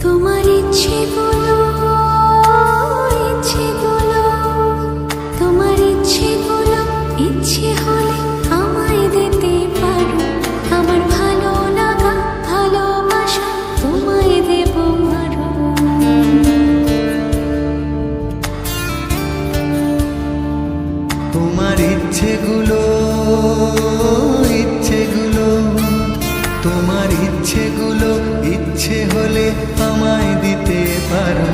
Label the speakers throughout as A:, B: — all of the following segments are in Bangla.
A: তোমার ইচ্ছেগুলো তোমার ইচ্ছেগুলো ইচ্ছে হলে আমায় দিতে পারো। আমার ভালো লাগা ভালোবাসা তোমায় দেব আরো।
B: তোমার ইচ্ছেগুলো তোমার ইচ্ছেগুলো ইচ্ছে হলে আমায় দিতে পারো।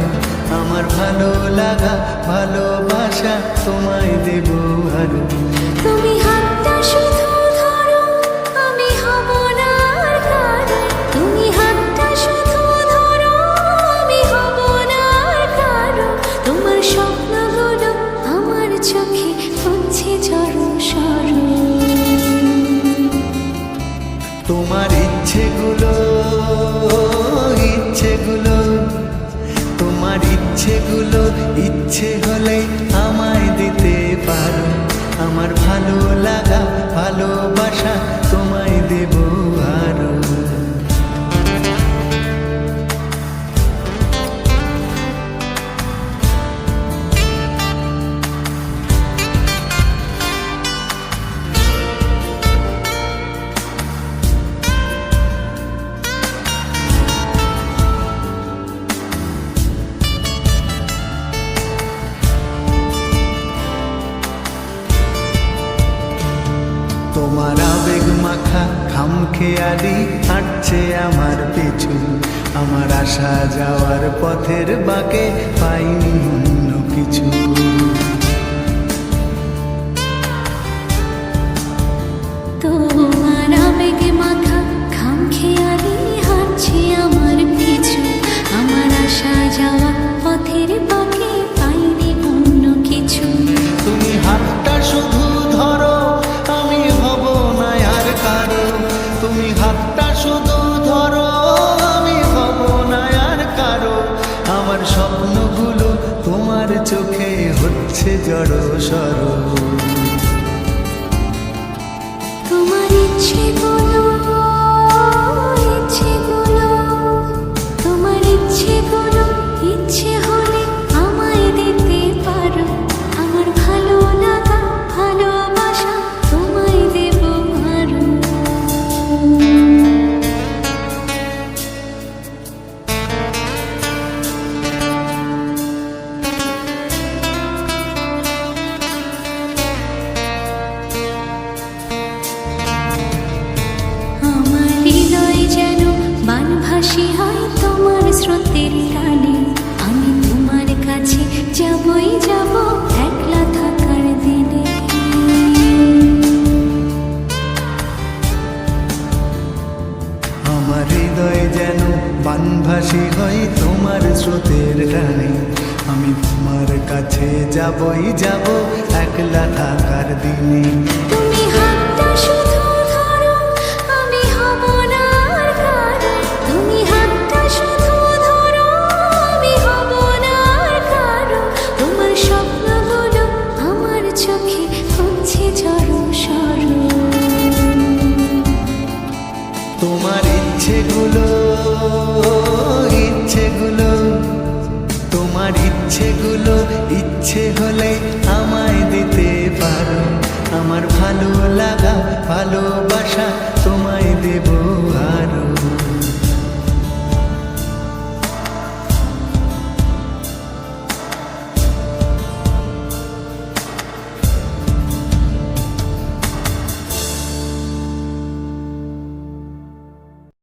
B: আমার ভালো লাগা ভালোবাসা তোমায় দেব আরো।
A: তুমি হাতটা শুধু ধরো, আমি হব না আর কারো। তুমি হাতটা শুধু ধরো, আমি হব না আর কারো। তোমার স্বপ্নগুলো আমার চোখে হচ্ছে জড়ো সরো।
B: তোমার ইচ্ছেগুলো তোমার ইচ্ছেগুলো ইচ্ছে হলে আমায় দিতে পারো। আমার ভালো লাগা ভালোবাসা তোমায় দেব আরো। তোমার আবেগ মাখা খামখেয়ালি হাঁটছে আমার পিছু। আমার আসা যাওয়ার পথের বাঁকে পাইনি অন্য কিছু।
A: তোমার আবেগ মাখা খামখেয়ালি হাঁটছে আমার পিছু। আমার আসা যাওয়া পথের বাঁকে পাইনি অন্য কিছু।
B: তুমি হাতটা শুধু ধরো, আমি হব না আর কারো। তুমি হাতটা শুধু ধরো, আমি হব না আর কারো। আমার স্বপ্নগুলো তোমার চোখে হচ্ছে জড়ো সরো।
A: তোমার ইচ্ছেগুলো তোমার ইচ্ছেগুলো ইচ্ছে হলে আমায় দিতে পারো। আমার ভালো লাগা ভালোবাসা তোমায় দেব আরো। আমার হৃদয় যেন বানভাসী হয় তোমার স্রোতের টানে। আমি তোমার কাছে যাবই যাব একলা থাকার দিনে।
B: আমার হৃদয় যেন বানভাসী হয় তোমার স্রোতের টানে। আমি তোমার কাছে যাবই যাব একলা থাকার দিনে।
A: তুমি হাতটা শুধু ধরো, আমি হব না আর কারো। তুমি হাতটা শুধু ধরো, আমি হব না আর কারো। তোমার স্বপ্নগুলো আমার চোখে হচ্ছে জড়ো সরো।
B: তোমার ইচ্ছেগুলো তোমার ইচ্ছেগুলো ইচ্ছে হলে আমায় দিতে পারো। আমার ভালো লাগা ভালোবাসা তোমায় দেব